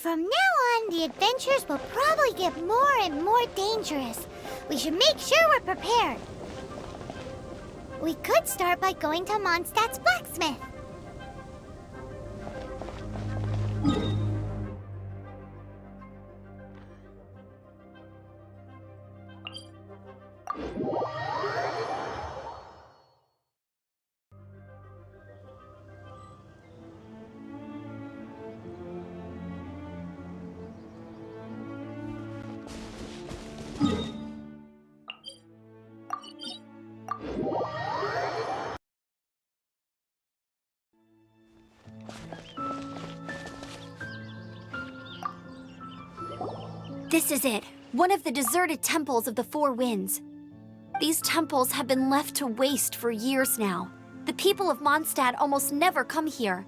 From now on, the adventures will probably get more and more dangerous. We should make sure we're prepared. We could start by going to Mondstadt's blacksmith. This is it, one of the deserted temples of the Four Winds. These temples have been left to waste for years now. The people of Mondstadt almost never come here.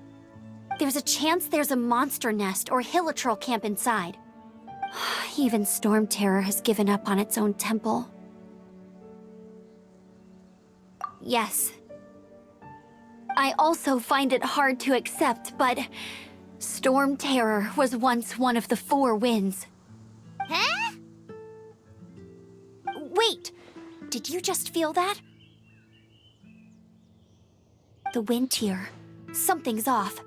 There's a chance there's a monster nest or hilitrol camp inside. Even Storm Terror has given up on its own temple. Yes. I also find it hard to accept, but Storm Terror was once one of the Four Winds. Huh? Wait! Did you just feel that? The wind here. Something's off.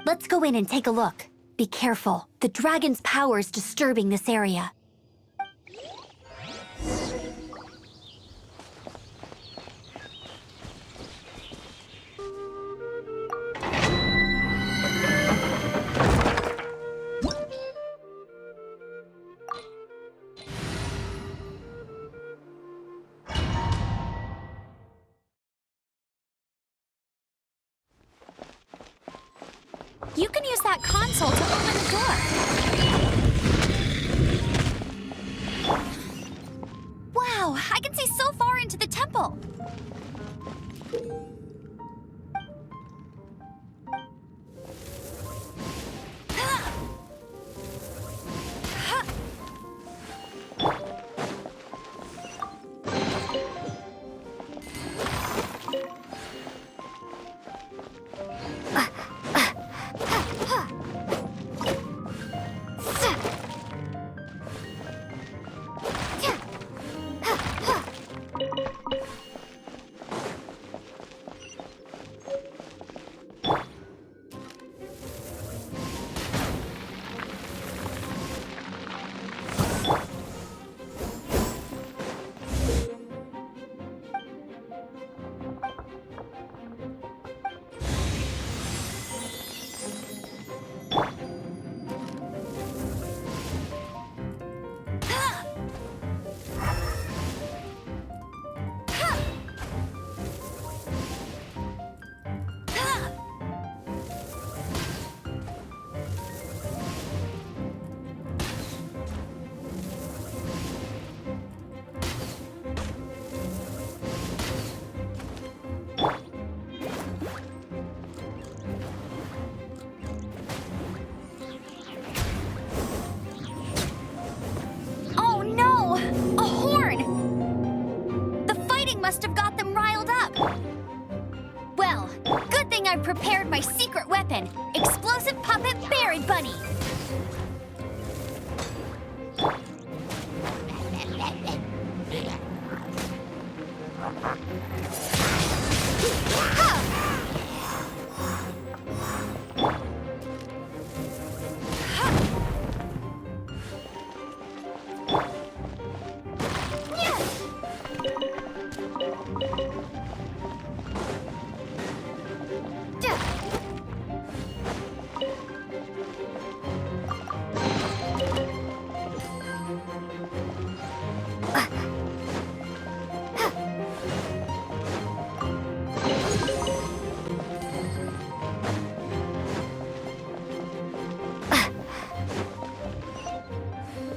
Let's go in and take a look. Be careful. The dragon's power is disturbing this area. You can use that console to open the door. Wow, I can see so far into the temple. Must have got them riled up. Well, good thing I prepared my secret weapon, explosive puppet Berry Bunny.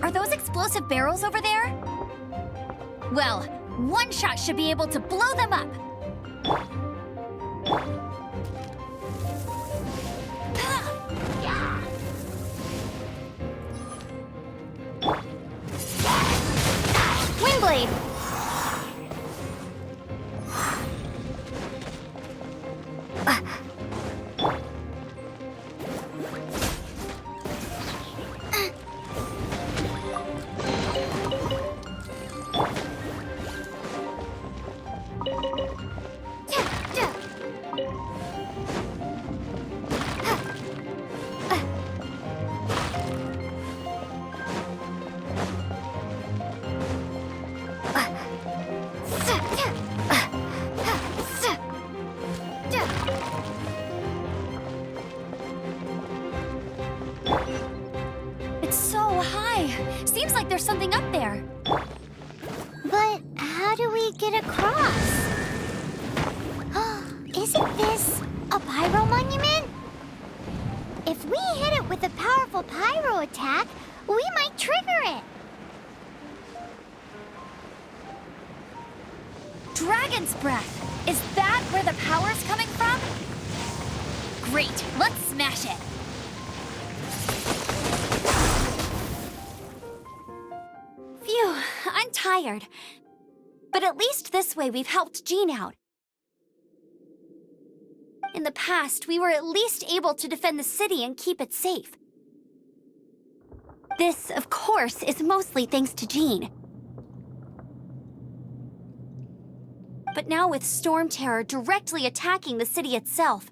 Are those explosive barrels over there? Well, one shot should be able to blow them up. Windblade! Hey, seems like there's something up there. But how do we get across? Isn't this a pyro monument? If we hit it with a powerful pyro attack, we might trigger it. Dragon's breath! Is that where the power's coming from? Great, let's smash it! Phew, I'm tired. But at least this way we've helped Jean out. In the past, we were at least able to defend the city and keep it safe. This, of course, is mostly thanks to Jean. But now with Storm Terror directly attacking the city itself,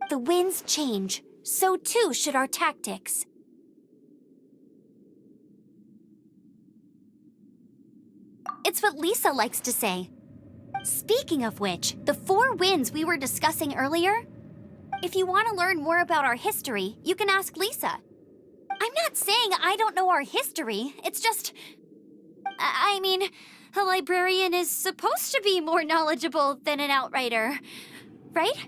the winds change, so too should our tactics. It's what Lisa likes to say. Speaking of which, the 4 winds we were discussing earlier, if you want to learn more about our history, you can ask Lisa. I'm not saying I don't know our history, it's just... I mean, a librarian is supposed to be more knowledgeable than an outrider, right?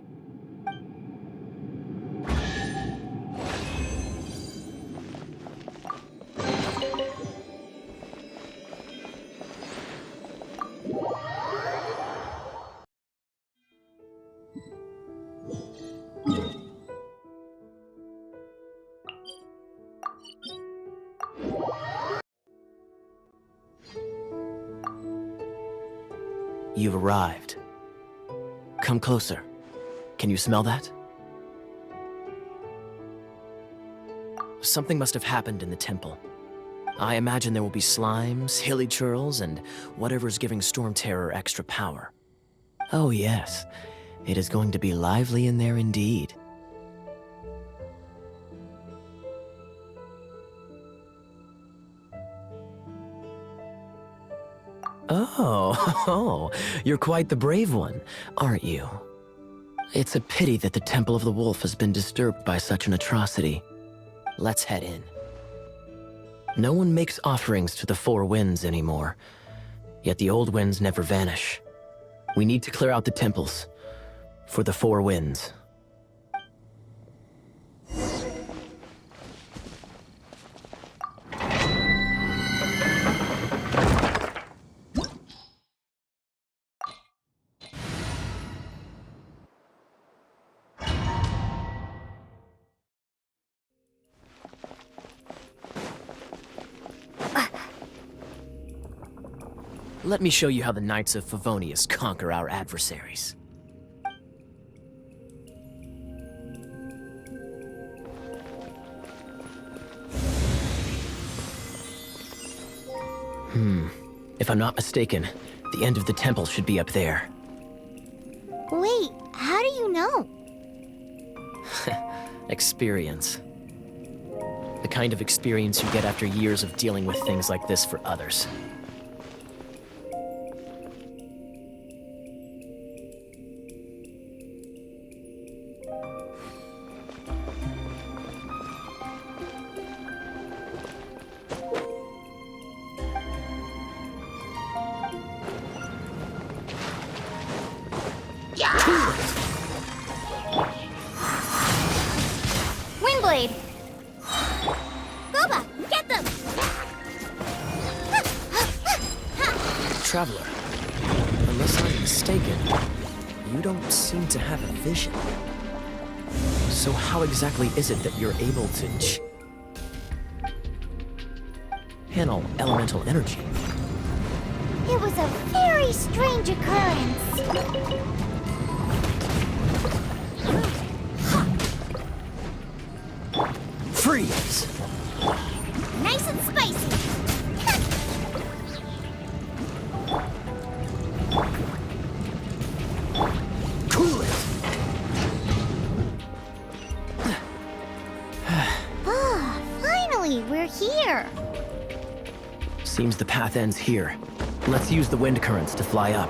You've arrived. Come closer. Can you smell that? Something must have happened in the temple. I imagine there will be slimes, hilly churls, and whatever's giving Storm Terror extra power. Oh yes, it is going to be lively in there indeed. Oh, you're quite the brave one, aren't you? It's a pity that the Temple of the Wolf has been disturbed by such an atrocity. Let's head in. No one makes offerings to the 4 winds anymore, yet the old winds never vanish. We need to clear out the temples for the 4 winds. Let me show you how the Knights of Favonius conquer our adversaries. If I'm not mistaken, the end of the temple should be up there. Wait, how do you know? Experience. The kind of experience you get after years of dealing with things like this for others. Windblade! Boba, get them! Traveler, unless I'm mistaken, you don't seem to have a vision. So how exactly is it that you're able to channel elemental energy? It was a very strange occurrence. Freeze! Nice and spicy. Cool it! Finally, we're here. Seems the path ends here. Let's use the wind currents to fly up.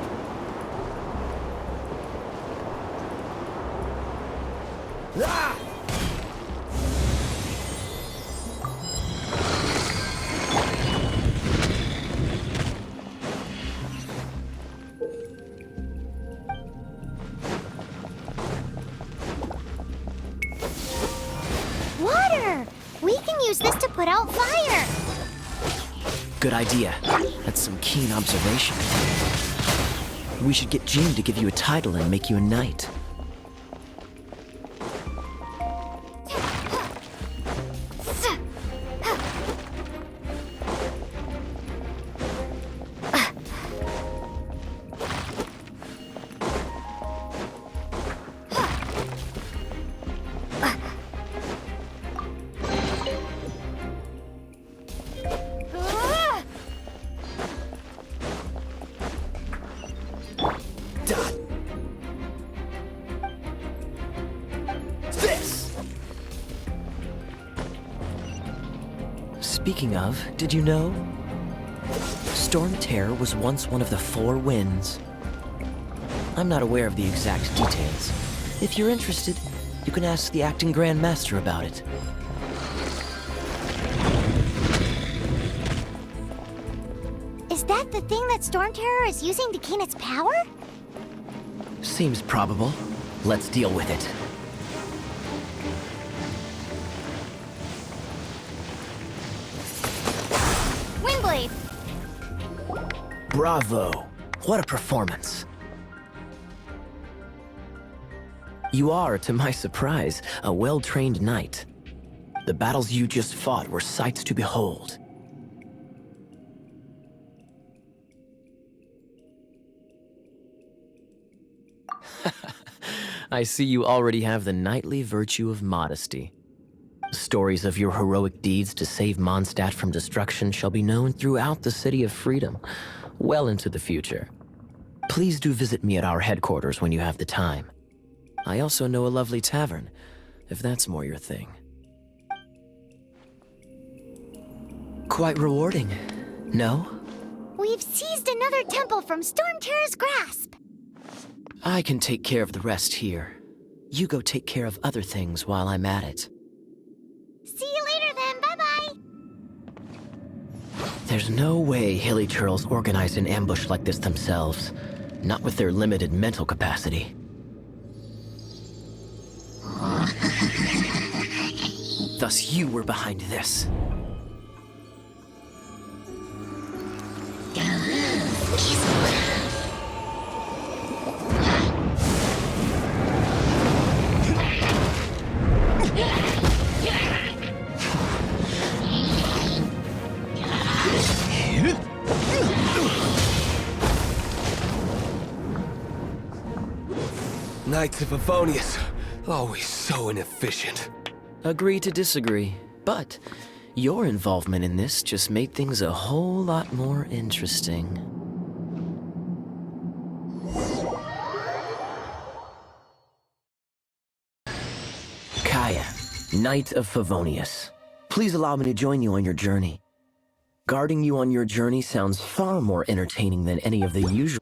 use this to put out fire. Good idea. That's some keen observation. We should get Jean to give you a title and make you a knight. Speaking of, did you know? Storm Terror was once one of the Four Winds. I'm not aware of the exact details. If you're interested, you can ask the acting Grand Master about it. Is that the thing that Storm Terror is using to gain its power? Seems probable. Let's deal with it. Windblade! Bravo! What a performance! You are, to my surprise, a well-trained knight. The battles you just fought were sights to behold. I see you already have the knightly virtue of modesty. Stories of your heroic deeds to save Mondstadt from destruction shall be known throughout the City of Freedom, well into the future. Please do visit me at our headquarters when you have the time. I also know a lovely tavern, if that's more your thing. Quite rewarding, no? We've seized another temple from Storm Terror's grasp. I can take care of the rest here. You go take care of other things while I'm at it. See you later then, bye-bye! There's no way Hilly Churls organized an ambush like this themselves, not with their limited mental capacity. Thus you were behind this. Knights of Favonius, always so inefficient. Agree to disagree, but your involvement in this just made things a whole lot more interesting. Kaya, Knight of Favonius. Please allow me to join you on your journey. Guarding you on your journey sounds far more entertaining than any of the usual...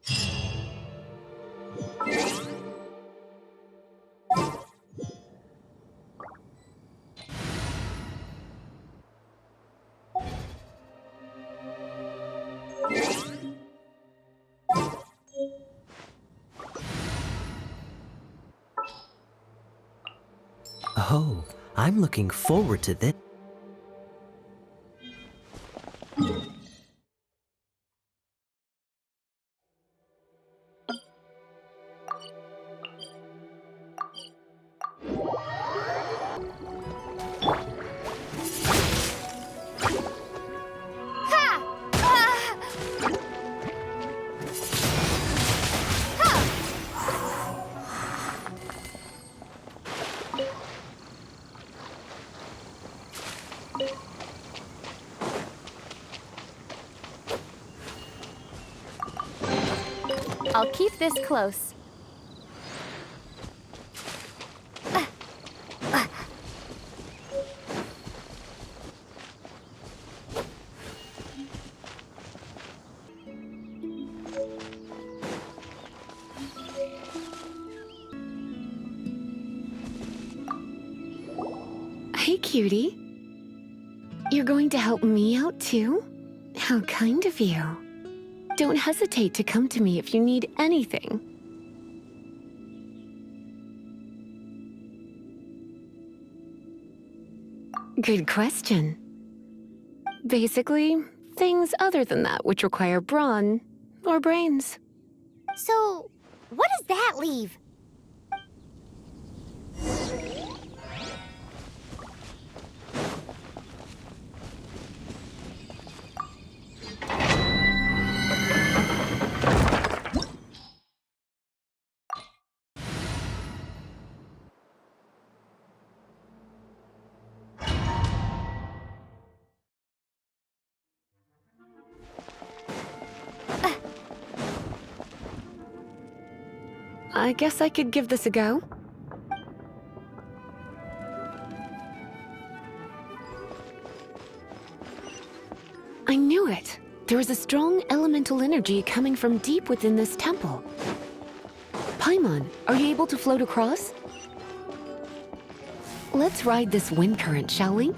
Oh, I'm looking forward to this. I'll keep this close. Hey, cutie. You're going to help me out, too? How kind of you. Don't hesitate to come to me if you need anything. Good question. Basically, things other than that which require brawn or brains. So, what does that leave? I guess I could give this a go. I knew it! There is a strong elemental energy coming from deep within this temple. Paimon, are you able to float across? Let's ride this wind current, shall we?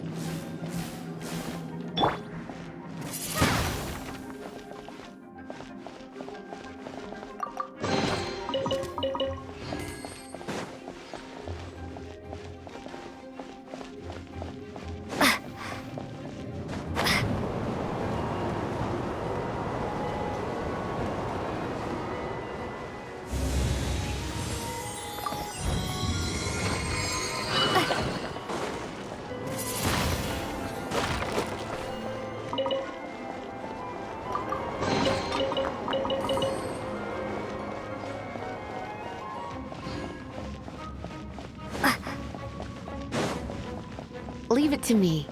Leave it to me.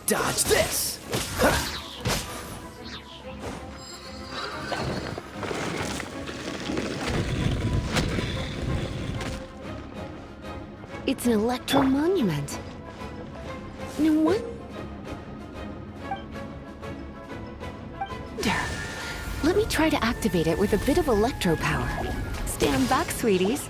Dodge this! It's an electro monument. No wonder. Let me try to activate it with a bit of electro power. Stand back, sweeties.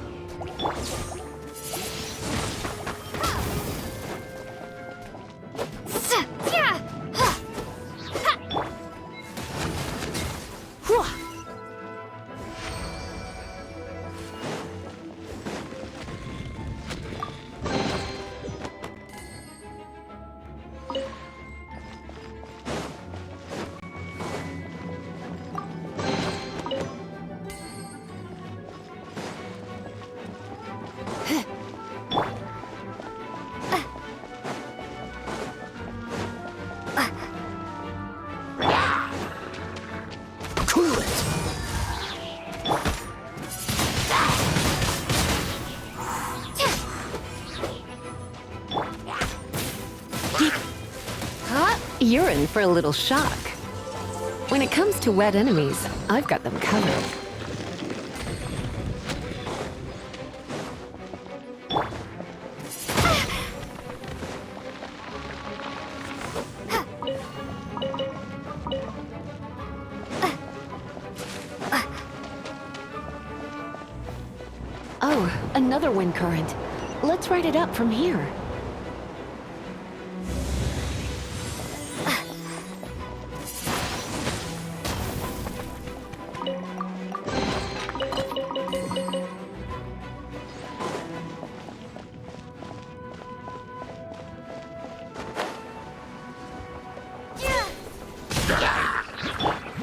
You're in for a little shock. When it comes to wet enemies, I've got them covered. Oh, another wind current. Let's ride it up from here.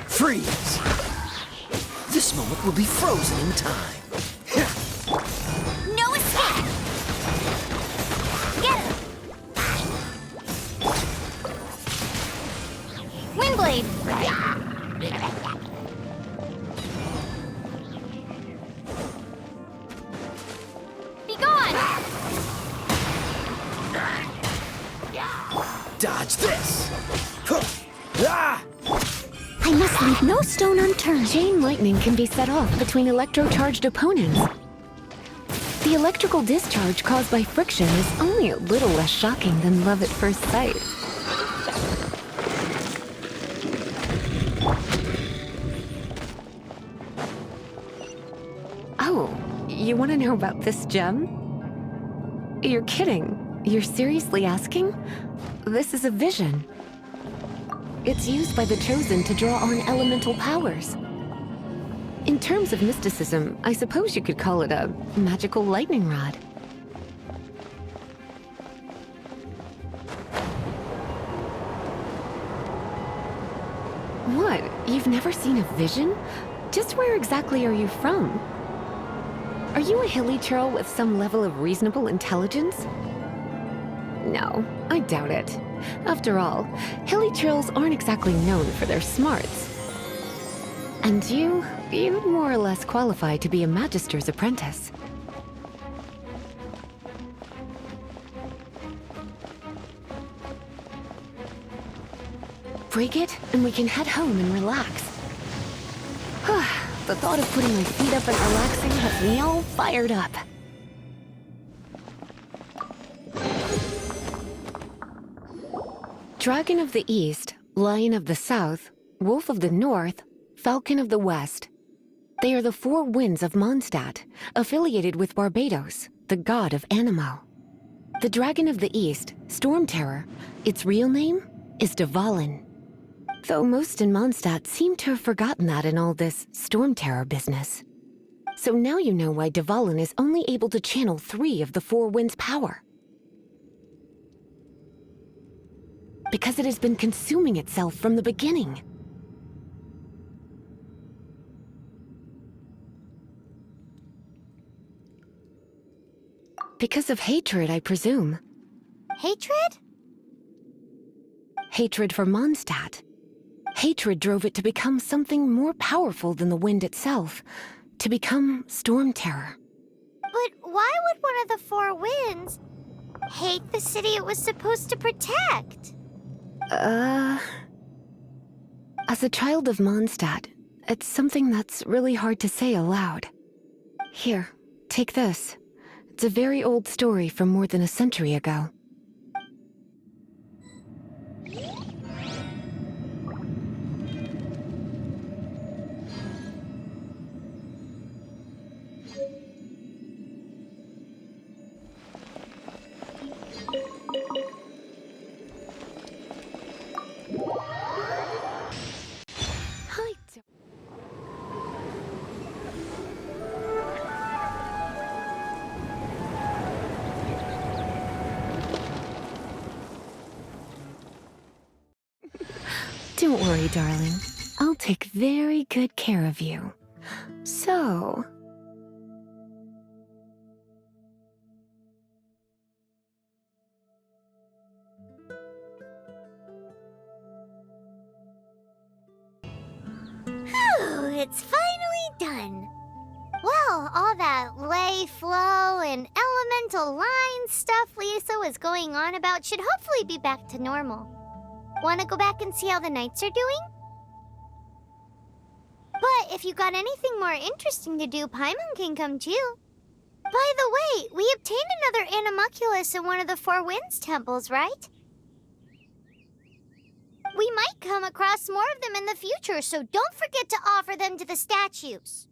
Freeze! This moment will be frozen in time. No escape! Get him! Windblade! Be gone! Dodge this! Huh. Ah! I must leave no stone unturned. Chain lightning can be set off between electro-charged opponents. The electrical discharge caused by friction is only a little less shocking than love at first sight. Oh, you want to know about this gem? You're kidding. You're seriously asking? This is a vision. It's used by the Chosen to draw on elemental powers. In terms of mysticism, I suppose you could call it a magical lightning rod. What? You've never seen a vision? Just where exactly are you from? Are you a hilly churl with some level of reasonable intelligence? No, I doubt it. After all, hilly churls aren't exactly known for their smarts. And you'd more or less qualify to be a magister's apprentice. Break it, and we can head home and relax. The thought of putting my feet up and relaxing has me all fired up. Dragon of the East, Lion of the South, Wolf of the North, Falcon of the West. They are the four winds of Mondstadt, affiliated with Barbados, the god of Anemo. The Dragon of the East, Storm Terror, its real name is Dvalin. Though most in Mondstadt seem to have forgotten that in all this Storm Terror business. So now you know why Dvalin is only able to channel 3 of the four winds' power. Because it has been consuming itself from the beginning. Because of hatred, I presume. Hatred? Hatred for Mondstadt. Hatred drove it to become something more powerful than the wind itself, to become Storm Terror. But why would one of the four winds hate the city it was supposed to protect? As a child of Mondstadt, it's something that's really hard to say aloud. Here, take this. It's a very old story from more than a century ago. Don't worry, darling. I'll take very good care of you. So... Whew, it's finally done. Well, all that lay, flow, and elemental line stuff Lisa was going on about should hopefully be back to normal. Want to go back and see how the knights are doing? But if you got anything more interesting to do, Paimon can come too. By the way, we obtained another animalculus in one of the Four Winds temples, right? We might come across more of them in the future, so don't forget to offer them to the statues.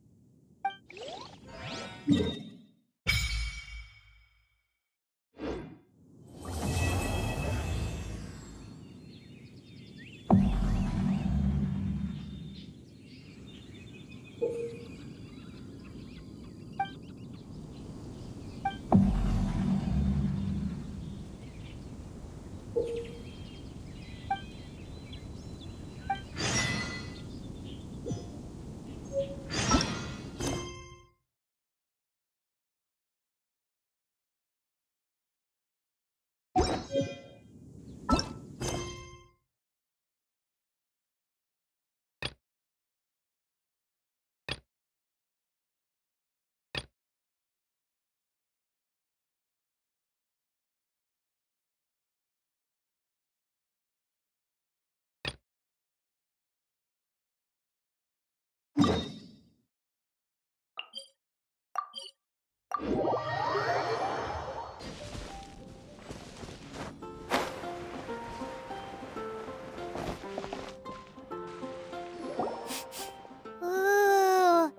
Ooh,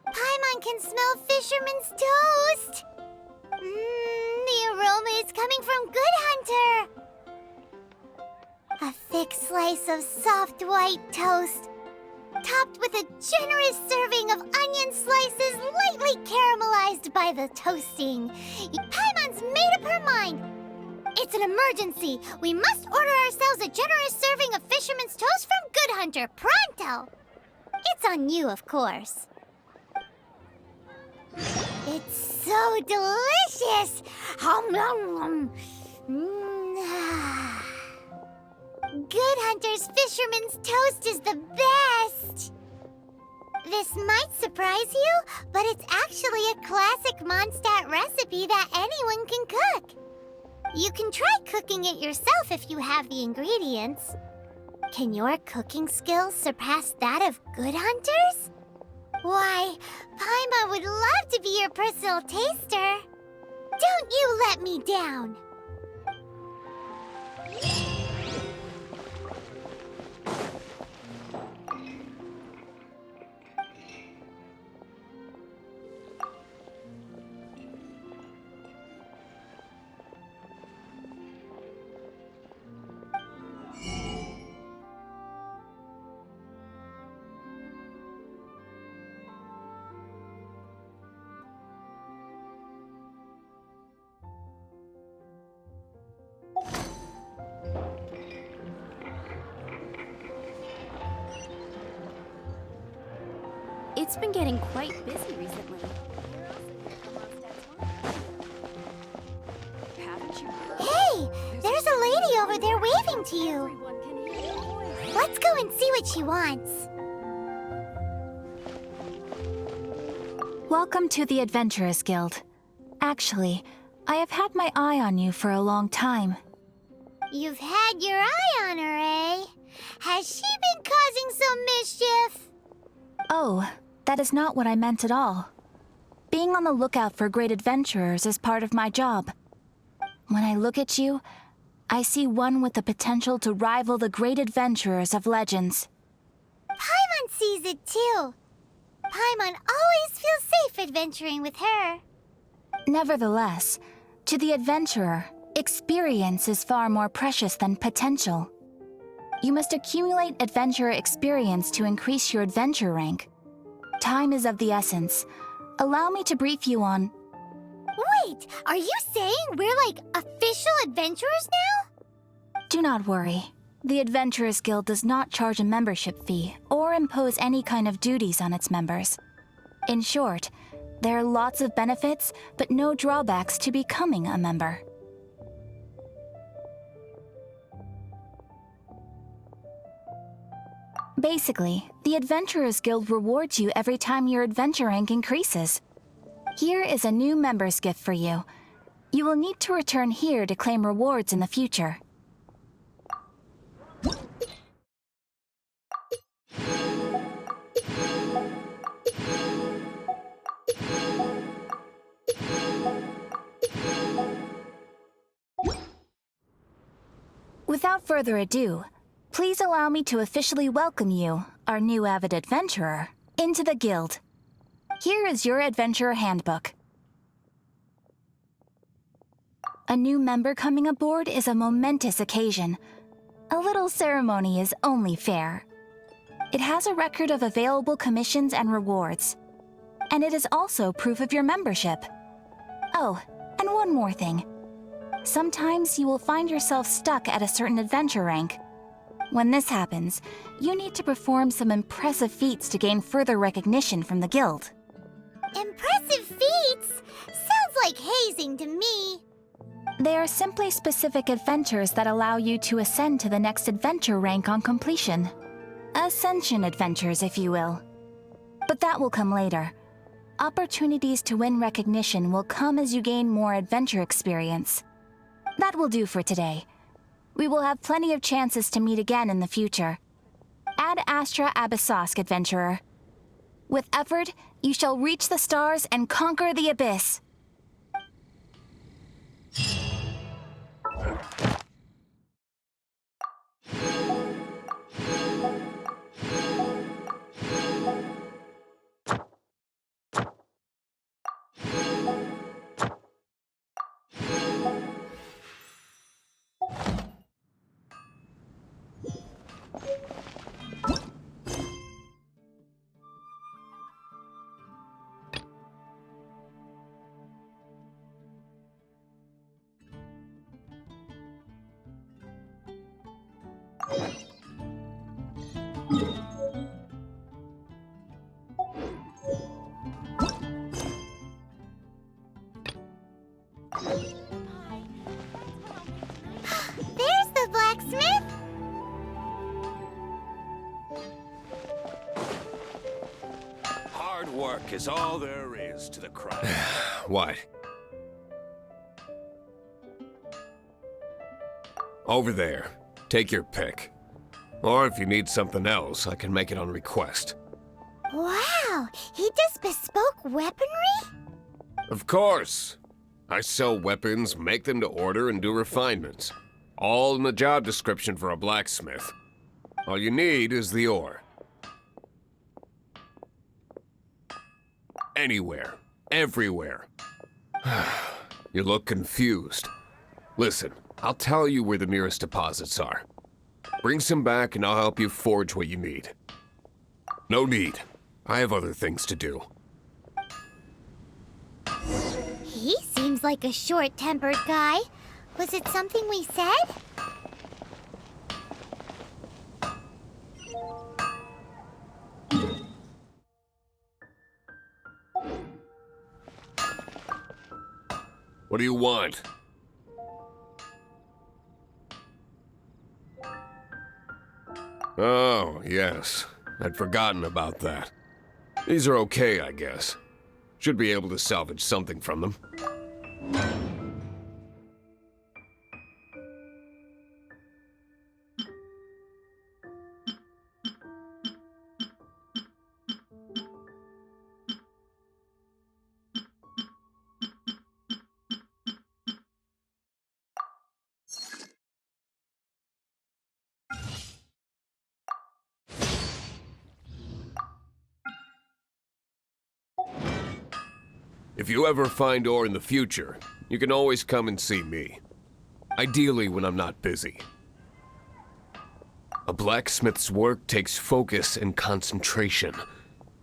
Paimon can smell fisherman's toast. The aroma is coming from Good Hunter. A thick slice of soft white toast topped with a generous serving of onion slices lightly caramelized by the toasting. Paimon's made up her mind. It's an emergency. We must order ourselves a generous serving of fisherman's toast from Good Hunter, pronto! It's on you, of course. It's so delicious! Hum, nom, nom. Good Hunter's fisherman's toast is the best! This might surprise you, but it's actually a classic Mondstadt recipe that anyone can cook. You can try cooking it yourself if you have the ingredients. Can your cooking skills surpass that of Good Hunter's? Why, Paimon would love to be your personal taster. Don't you let me down! It's been getting quite busy recently. Haven't you heard? Hey! There's a lady over there waving to you. Everyone can hear your voice. Let's go and see what she wants. Welcome to the Adventurers Guild. Actually, I have had my eye on you for a long time. You've had your eye on her, eh? Has she been causing some mischief? Oh, that is not what I meant at all. Being on the lookout for great adventurers is part of my job. When I look at you, I see one with the potential to rival the great adventurers of legends. Paimon sees it too. Paimon always feels safe adventuring with her. Nevertheless, to the adventurer, experience is far more precious than potential. You must accumulate adventurer experience to increase your adventure rank. Time is of the essence. Allow me to brief you on... Wait, are you saying we're like official adventurers now? Do not worry. The Adventurers Guild does not charge a membership fee or impose any kind of duties on its members. In short, there are lots of benefits, but no drawbacks to becoming a member. Basically, the Adventurers Guild rewards you every time your adventure rank increases. Here is a new member's gift for you. You will need to return here to claim rewards in the future. Without further ado, please allow me to officially welcome you, our new avid adventurer, into the guild. Here is your adventurer handbook. A new member coming aboard is a momentous occasion. A little ceremony is only fair. It has a record of available commissions and rewards. And it is also proof of your membership. Oh, and one more thing. Sometimes you will find yourself stuck at a certain adventure rank. When this happens, you need to perform some impressive feats to gain further recognition from the guild. Impressive feats? Sounds like hazing to me. They are simply specific adventures that allow you to ascend to the next adventure rank on completion. Ascension adventures, if you will. But that will come later. Opportunities to win recognition will come as you gain more adventure experience. That will do for today. We will have plenty of chances to meet again in the future. Ad Astra Abyssosk, adventurer. With effort, you shall reach the stars and conquer the abyss. Work is all there is to the crime. What? Over there. Take your pick. Or if you need something else, I can make it on request. Wow, he does bespoke weaponry? Of course. I sell weapons, make them to order, and do refinements. All in the job description for a blacksmith. All you need is the ore. Anywhere. Everywhere. You look confused. Listen, I'll tell you where the nearest deposits are. Bring some back and I'll help you forge what you need. No need. I have other things to do. He seems like a short-tempered guy. Was it something we said? What do you want? Oh, yes. I'd forgotten about that. These are okay, I guess. Should be able to salvage something from them. If you ever find ore in the future, you can always come and see me. Ideally when I'm not busy. A blacksmith's work takes focus and concentration.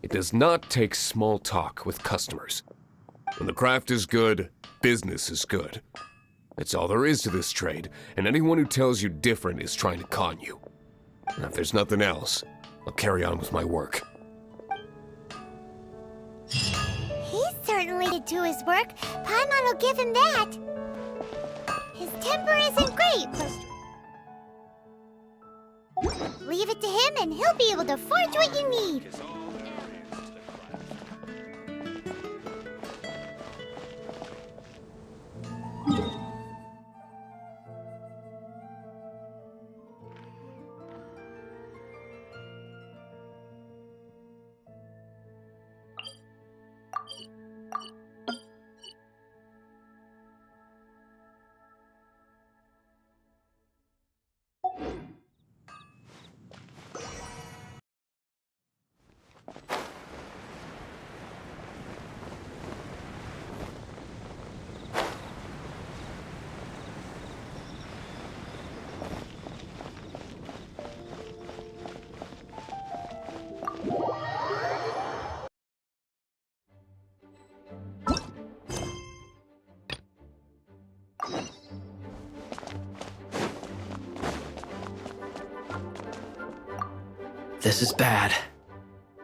It does not take small talk with customers. When the craft is good, business is good. That's all there is to this trade, and anyone who tells you different is trying to con you. And if there's nothing else, I'll carry on with my work. He's certainly did to his work. Paimon will give him that. His temper isn't great, but leave it to him and he'll be able to forge what you need. This is bad.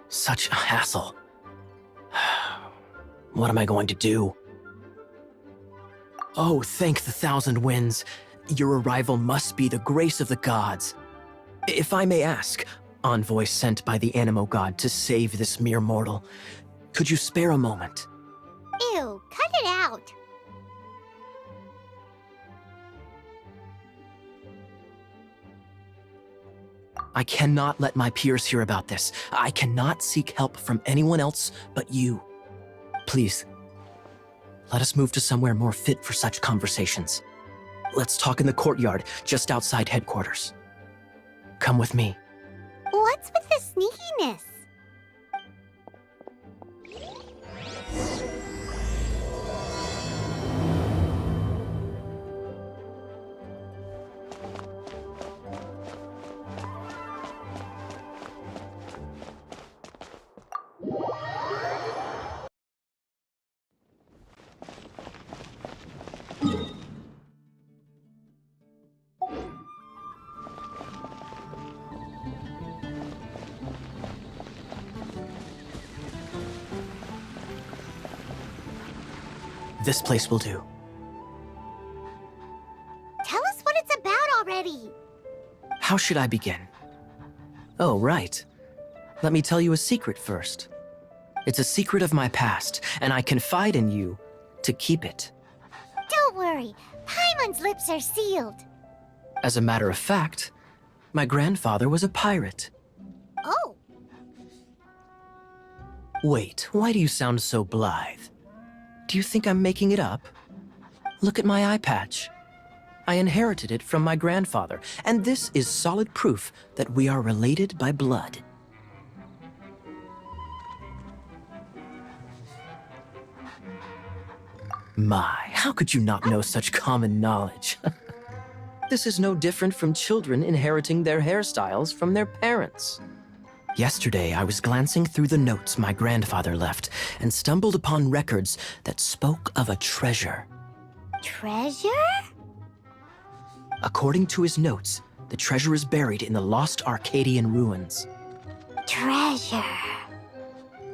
Such a hassle. What am I going to do? Oh, thank the thousand winds. Your arrival must be the grace of the gods. If I may ask, envoy sent by the Animo god to save this mere mortal, could you spare a moment? Ew, cut it out. I cannot let my peers hear about this. I cannot seek help from anyone else but you. Please, let us move to somewhere more fit for such conversations. Let's talk in the courtyard, just outside headquarters. Come with me. What's with the sneakiness? This place will do. Tell us what it's about already. How should I begin? Oh, right. Let me tell you a secret first. It's a secret of my past, and I confide in you to keep it. Don't worry, Paimon's lips are sealed. As a matter of fact, my grandfather was a pirate. Oh, Wait, why do you sound so blithe? Do you think I'm making it up? Look at my eye patch. I inherited it from my grandfather, and this is solid proof that we are related by blood. My, how could you not know such common knowledge? This is no different from children inheriting their hairstyles from their parents. Yesterday, I was glancing through the notes my grandfather left and stumbled upon records that spoke of a treasure. treasure? According to his notes, the treasure is buried in the lost Arcadian ruins. Treasure.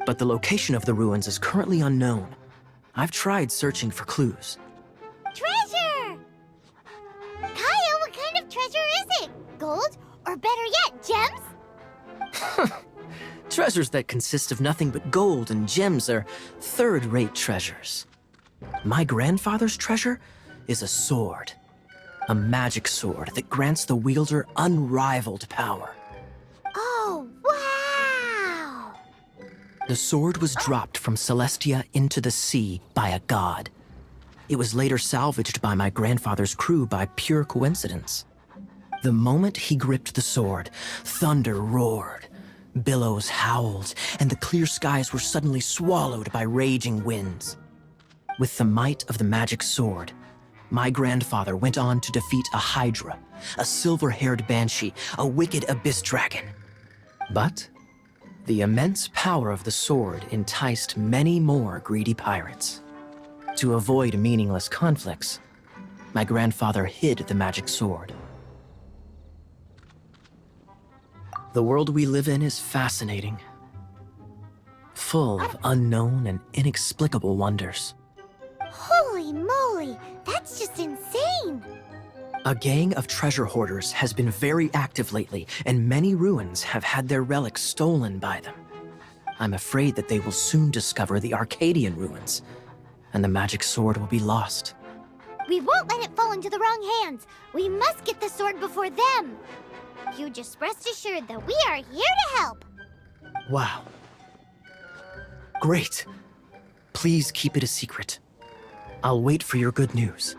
But the location of the ruins is currently unknown. I've tried searching for clues. Treasure! Kaya, what kind of treasure is it? Gold? Or better yet, gems? Treasures that consist of nothing but gold and gems are third-rate treasures. My grandfather's treasure is a sword. A magic sword that grants the wielder unrivaled power. Oh, wow! The sword was dropped from Celestia into the sea by a god. It was later salvaged by my grandfather's crew by pure coincidence. The moment he gripped the sword, thunder roared, billows howled, and the clear skies were suddenly swallowed by raging winds. With the might of the magic sword, my grandfather went on to defeat a hydra, a silver-haired banshee, a wicked abyss dragon. But the immense power of the sword enticed many more greedy pirates. To avoid meaningless conflicts, my grandfather hid the magic sword. The world we live in is fascinating, full of unknown and inexplicable wonders. Holy moly, that's just insane! A gang of treasure hoarders has been very active lately, and many ruins have had their relics stolen by them. I'm afraid that they will soon discover the Arcadian ruins, and the magic sword will be lost. We won't let it fall into the wrong hands. We must get the sword before them. You just rest assured that we are here to help. Wow. Great. Please keep it a secret. I'll wait for your good news.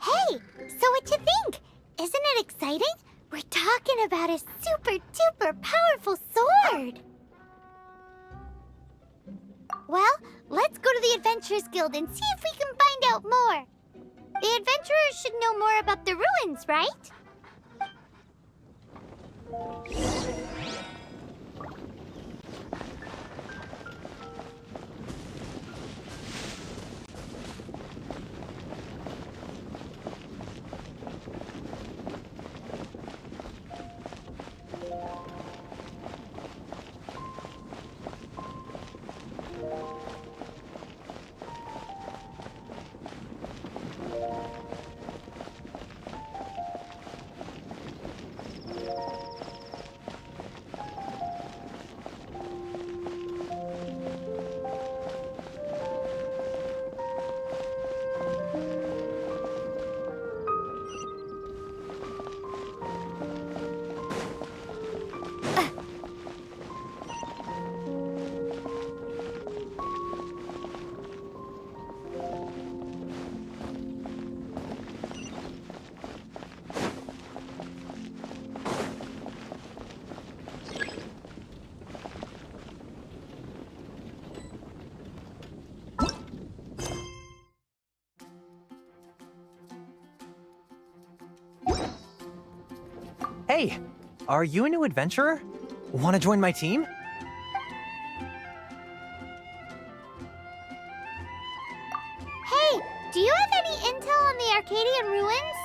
Hey, so what you think? Isn't it exciting? We're talking about a super-duper powerful sword. Well, let's go to the Adventurers Guild and see if we can find out more. The adventurers should know more about the ruins, right? Hey, are you a new adventurer? Want to join my team? Hey, do you have any intel on the Arcadian ruins?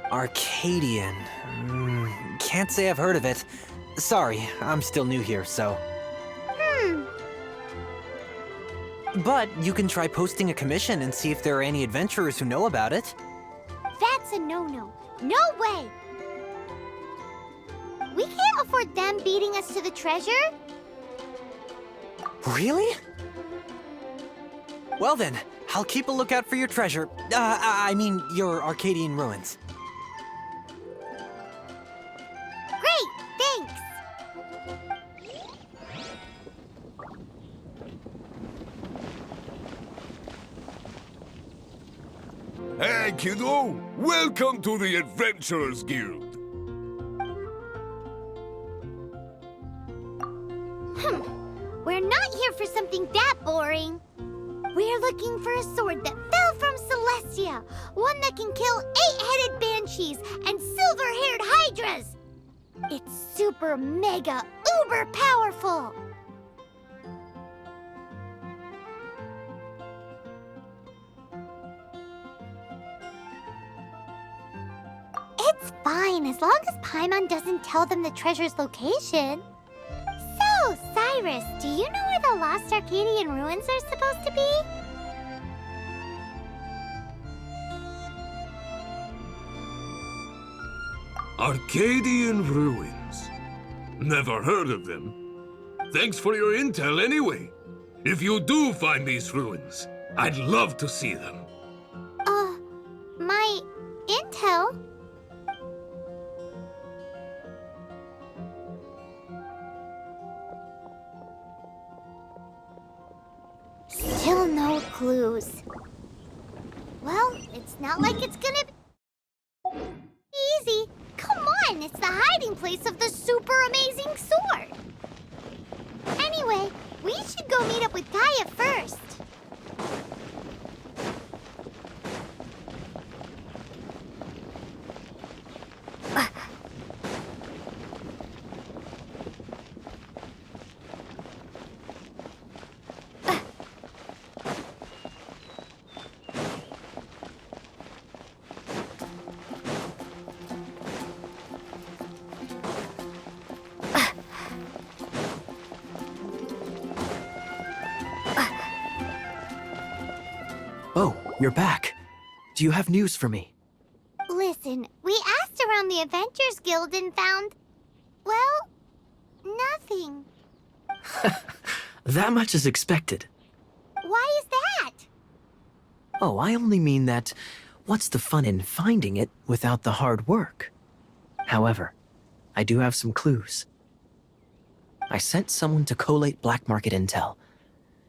Arcadian. Can't say I've heard of it. Sorry, I'm still new here, so. But you can try posting a commission and see if there are any adventurers who know about it. That's a no-no. No way! We can't afford them beating us to the treasure. Really? Well then, I'll keep a lookout for your treasure. I mean, your Arcadian ruins. Great, thanks. Hey, kiddo! Welcome to the Adventurers Guild. We're not here for something that boring. We're looking for a sword that fell from Celestia. One that can kill 8-headed banshees and silver-haired hydras. It's super mega uber powerful. It's fine as long as Paimon doesn't tell them the treasure's location. So, Cyrus, do you know where the lost Arcadian ruins are supposed to be? Arcadian ruins. Never heard of them. Thanks for your intel anyway. If you do find these ruins, I'd love to see them. My intel? Still no clues. Well, it's not like it's gonna be easy. Come on, it's the hiding place of the super amazing sword. Anyway, we should go meet up with Gaia first. Oh, you're back. Do you have news for me? Listen, we asked around the Adventurers Guild and found, well, nothing. That much is expected. Why is that? Oh, I only mean that what's the fun in finding it without the hard work? However, I do have some clues. I sent someone to collate black market intel.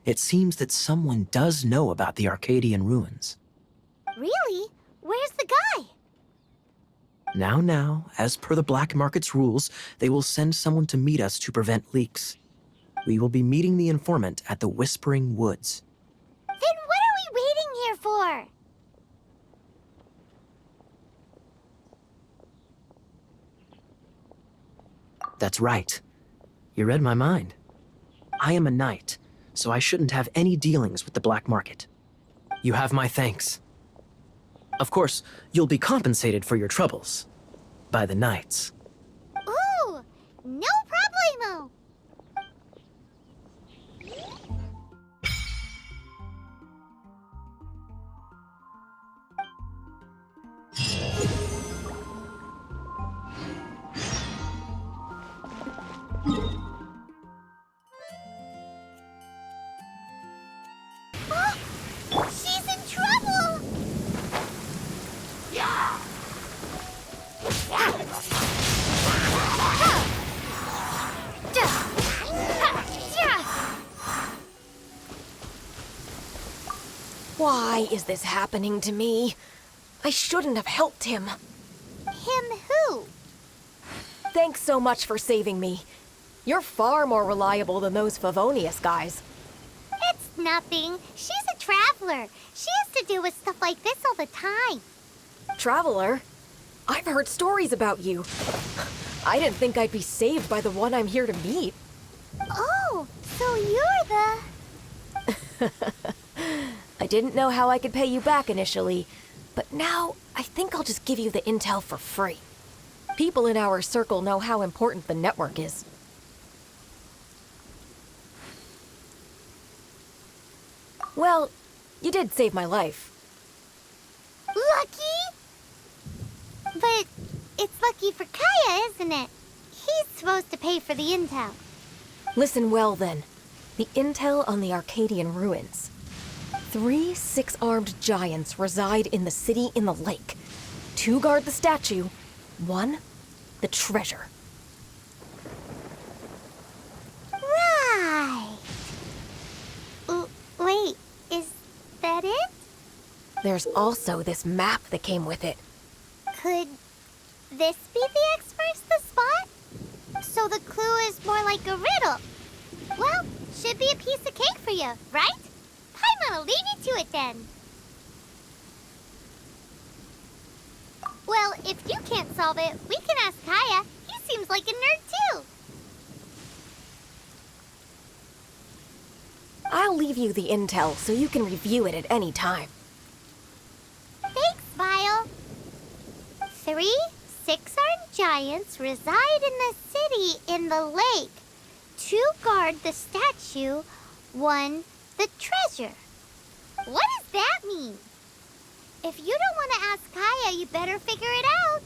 It seems that someone does know about the Arcadian ruins. Really? Where's the guy? Now, as per the black market's rules, they will send someone to meet us to prevent leaks. We will be meeting the informant at the Whispering Woods. Then what are we waiting here for? That's right. You read my mind. I am a knight, so I shouldn't have any dealings with the black market. You have my thanks. Of course, you'll be compensated for your troubles. By the knights. Ooh, no problemo. She's in trouble! Why is this happening to me? I shouldn't have helped him. Him who? Thanks so much for saving me. You're far more reliable than those Favonius guys. It's nothing. She's a traveler. She has to deal with stuff like this all the time. Traveler? I've heard stories about you. I didn't think I'd be saved by the one I'm here to meet. Oh, so you're the... I didn't know how I could pay you back initially, but now I think I'll just give you the intel for free. People in our circle know how important the network is. Well, you did save my life. Lucky? But it's lucky for Kaya, isn't it? He's supposed to pay for the intel? Listen well, then. The intel on the Arcadian ruins. 3 six-armed giants reside in the city in the lake. 2 guard the statue, 1, the treasure. Right. Wait, is that it? There's also this map that came with it. Could this be the X-First the spot? So the clue is more like a riddle. Well, should be a piece of cake for you, right? I'm gonna leave you to it then. Well, if you can't solve it, we can ask Kaya. He seems like a nerd too. I'll leave you the intel so you can review it at any time. Thanks, Vile. 3 six-armed giants reside in the city in the lake. 2 guard the statue, 1 the treasure. What does that mean? If you don't want to ask Kaya, you better figure it out.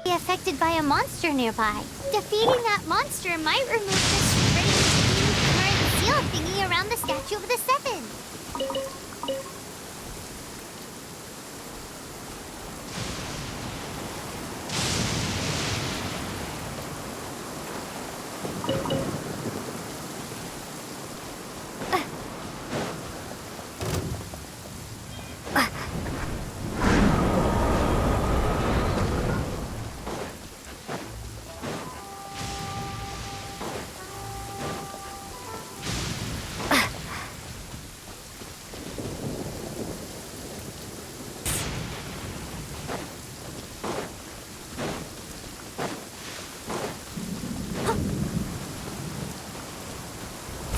Affected by a monster nearby. Defeating that monster might remove the strange current seal thingy around the Statue of the Seven.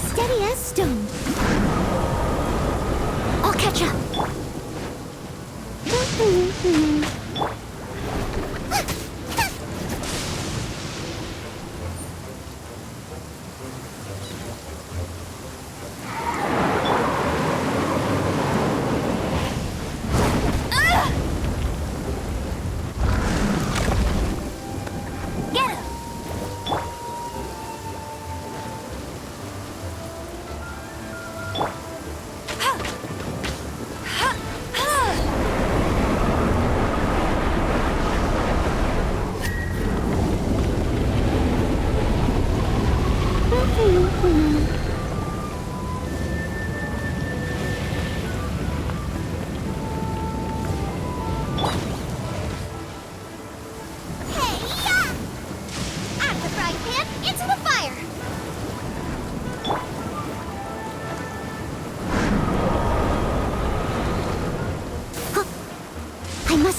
Steady as stone. I'll catch up. Get him!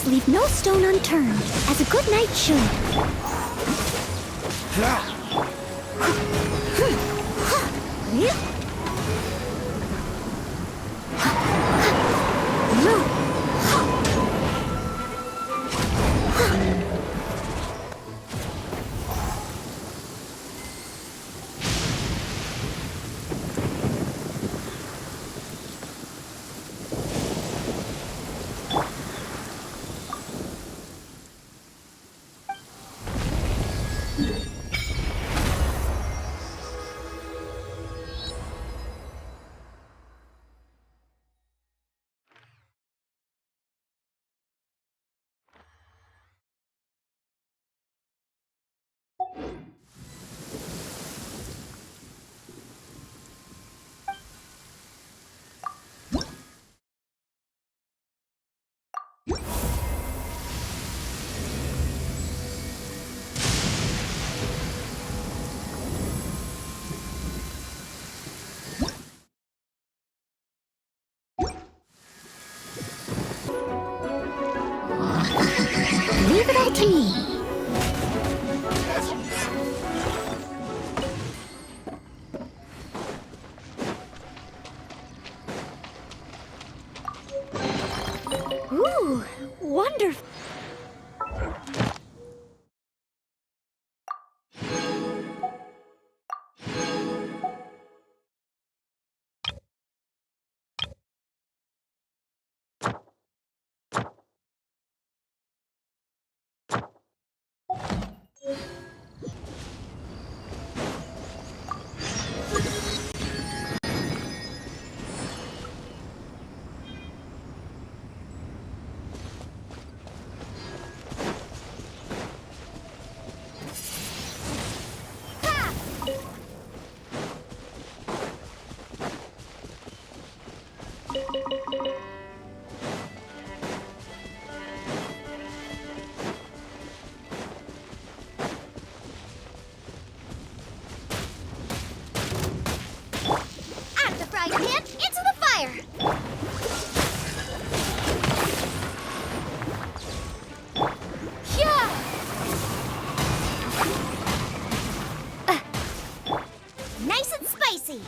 Leave no stone unturned, as a good knight should. Let me. Ooh, wonderful. Out of the frying pan, into the fire! Yeah! Nice and spicy!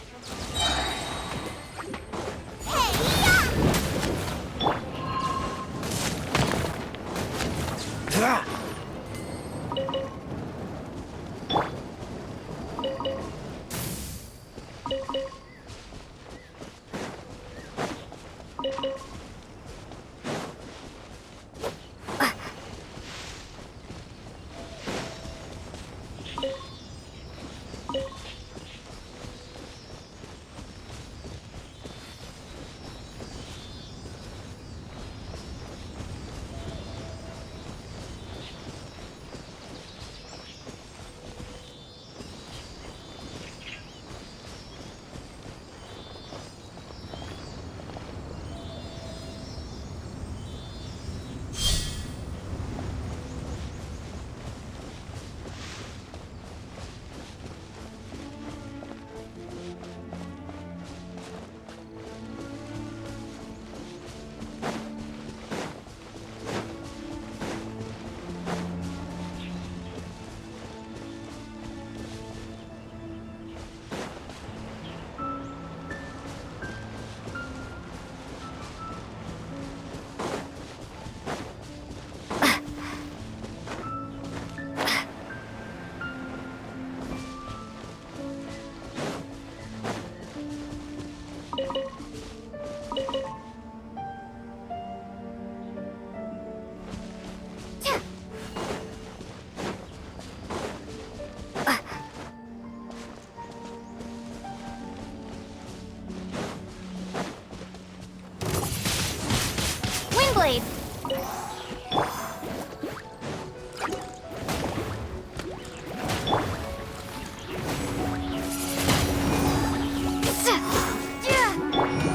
Windblade!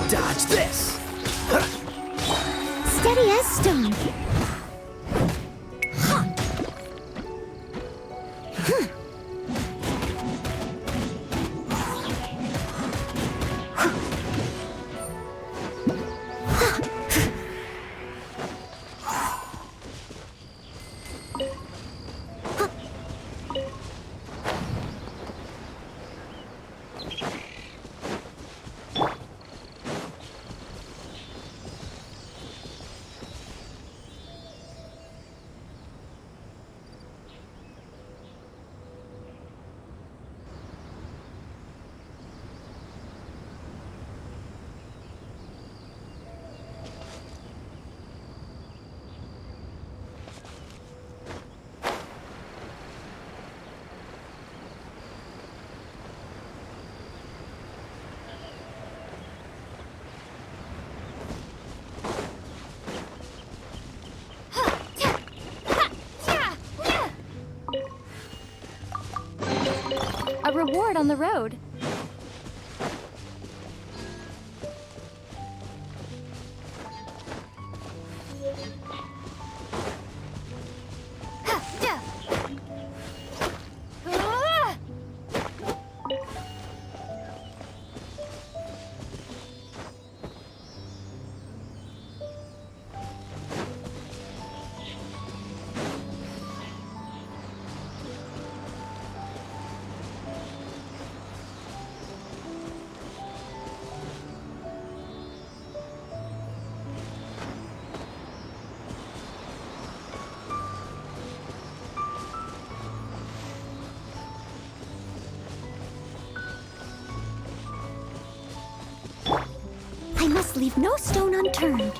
Dodge this! Steady as stone. A reward on the road. must leave no stone unturned.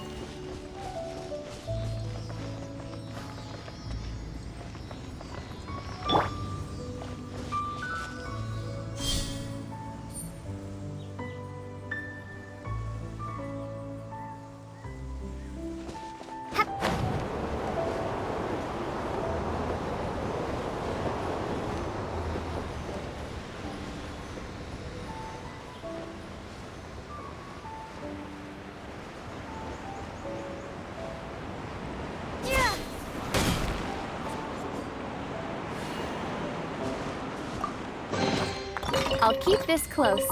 I'll keep this close.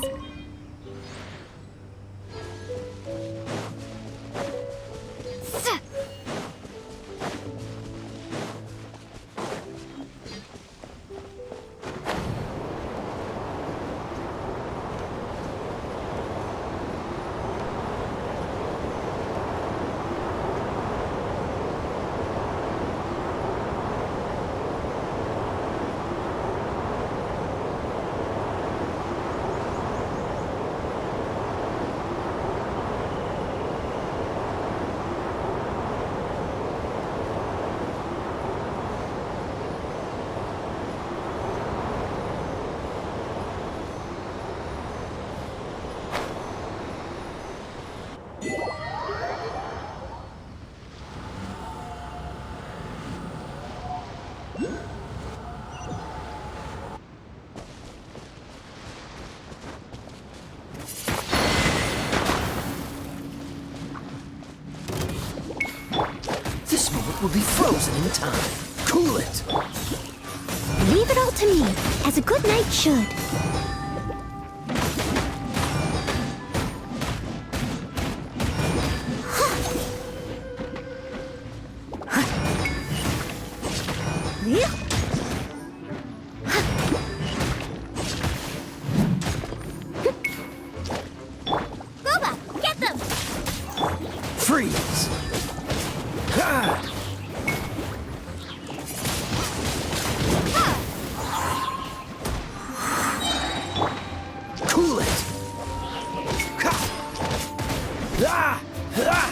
This moment will be frozen in time. Cool it! Leave it all to me, as a good knight should. Boba, get them! Freeze! Ha! Cool it! Ha! Ah! Ah!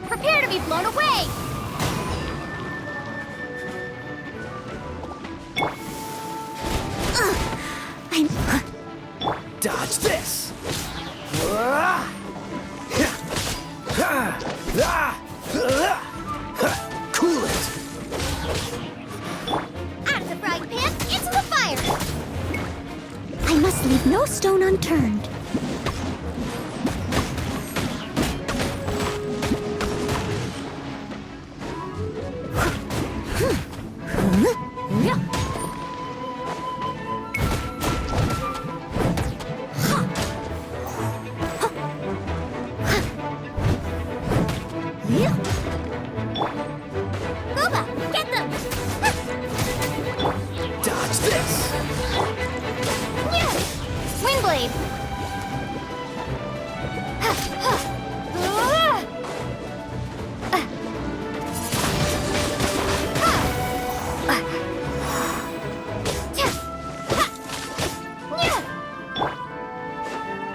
Prepare to be blown away! Dodge this! Ah! Ah! Ah! Ah! Cool it! Out of the frying pan, into the fire! I must leave no stone unturned. Boba, get them! Dodge this! Windblade!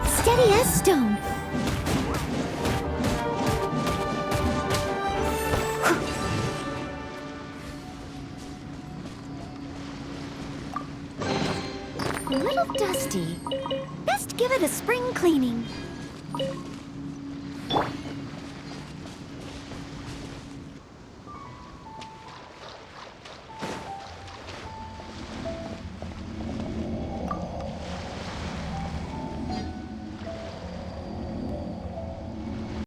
Steady as stone. A little dusty. Best give it a spring cleaning.